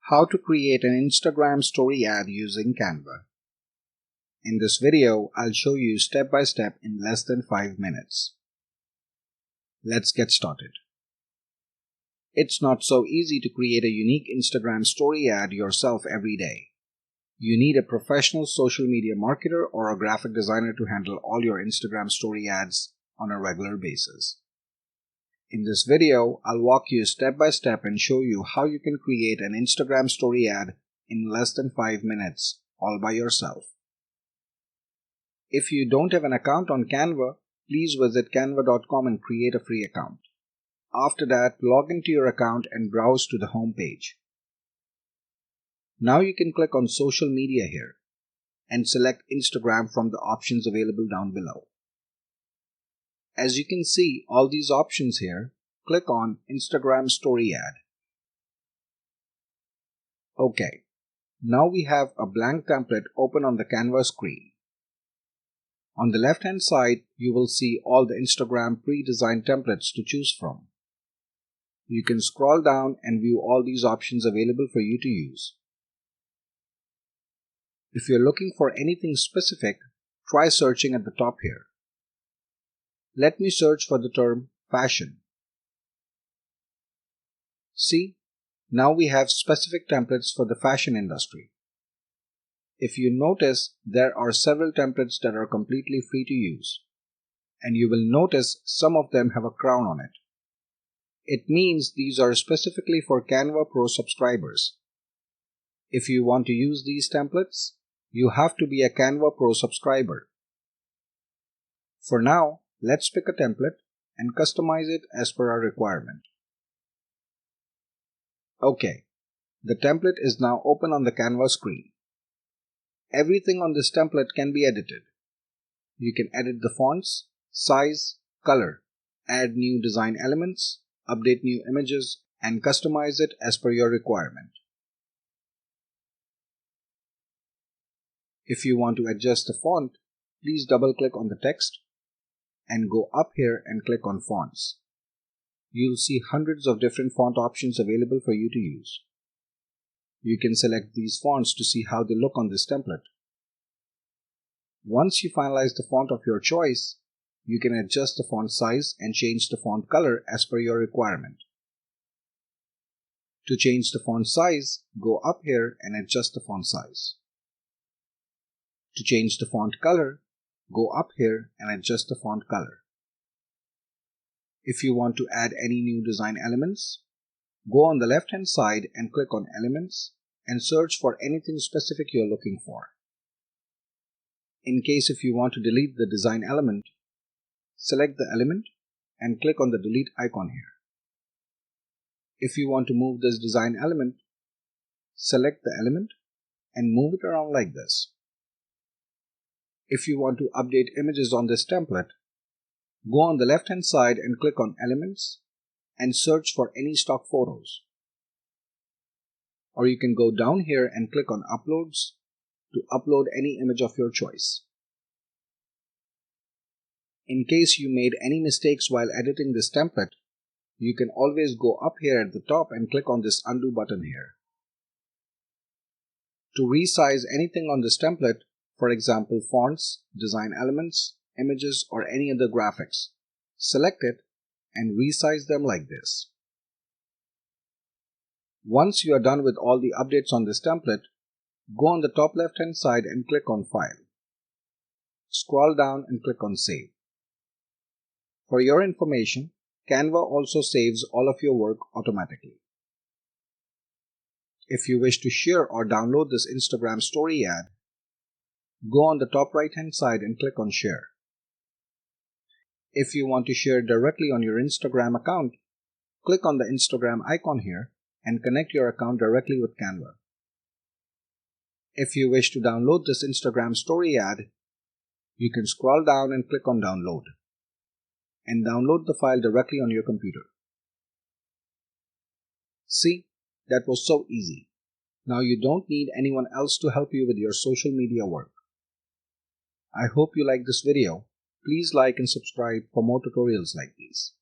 How to create an Instagram story ad using Canva. In this video, I'll show you step by step in less than 5 minutes. Let's get started. It's not so easy to create a unique Instagram story ad yourself every day. You need a professional social media marketer or a graphic designer to handle all your Instagram story ads on a regular basis. In this video, I'll walk you step by step and show you how you can create an Instagram story ad in less than 5 minutes, all by yourself. If you don't have an account on Canva, please visit canva.com and create a free account. After that, log into your account and browse to the home page. Now you can click on Social Media here and select Instagram from the options available down below. As you can see all these options here, click on Instagram Story Ad. Okay, now we have a blank template open on the Canva screen. On the left hand side, you will see all the Instagram pre-designed templates to choose from. You can scroll down and view all these options available for you to use. If you're looking for anything specific, try searching at the top here. Let me search for the term fashion. See, now we have specific templates for the fashion industry. If you notice, there are several templates that are completely free to use, and you will notice some of them have a crown on it. It means these are specifically for Canva Pro subscribers. If you want to use these templates, you have to be a Canva Pro subscriber. For now, let's pick a template and customize it as per our requirement. Okay, the template is now open on the Canva screen. Everything on this template can be edited. You can edit the fonts, size, color, add new design elements, update new images, and customize it as per your requirement. If you want to adjust the font, please double-click on the text and go up here and click on Fonts. You'll see hundreds of different font options available for you to use. You can select these fonts to see how they look on this template. Once you finalize the font of your choice, you can adjust the font size and change the font color as per your requirement. To change the font size, go up here and adjust the font size. To change the font color, go up here and adjust the font color. If you want to add any new design elements, go on the left hand side and click on Elements and search for anything specific you're looking for. In case if you want to delete the design element, select the element and click on the delete icon here. If you want to move this design element, select the element and move it around like this. If you want to update images on this template, go on the left hand side and click on Elements and search for any stock photos. Or you can go down here and click on Uploads to upload any image of your choice. In case you made any mistakes while editing this template, you can always go up here at the top and click on this Undo button here. To resize anything on this template, for example fonts, design elements, images, or any other graphics, select it and resize them like this. Once you are done with all the updates on this template, go on the top left hand side and click on File. Scroll down and click on Save. For your information, Canva also saves all of your work automatically. If you wish to share or download this Instagram story ad, go on the top right hand side and click on Share. If you want to share directly on your Instagram account, click on the Instagram icon here and connect your account directly with Canva. If you wish to download this Instagram story ad, you can scroll down and click on Download and download the file directly on your computer. See, that was so easy. Now you don't need anyone else to help you with your social media work. I hope you like this video. Please like and subscribe for more tutorials like these.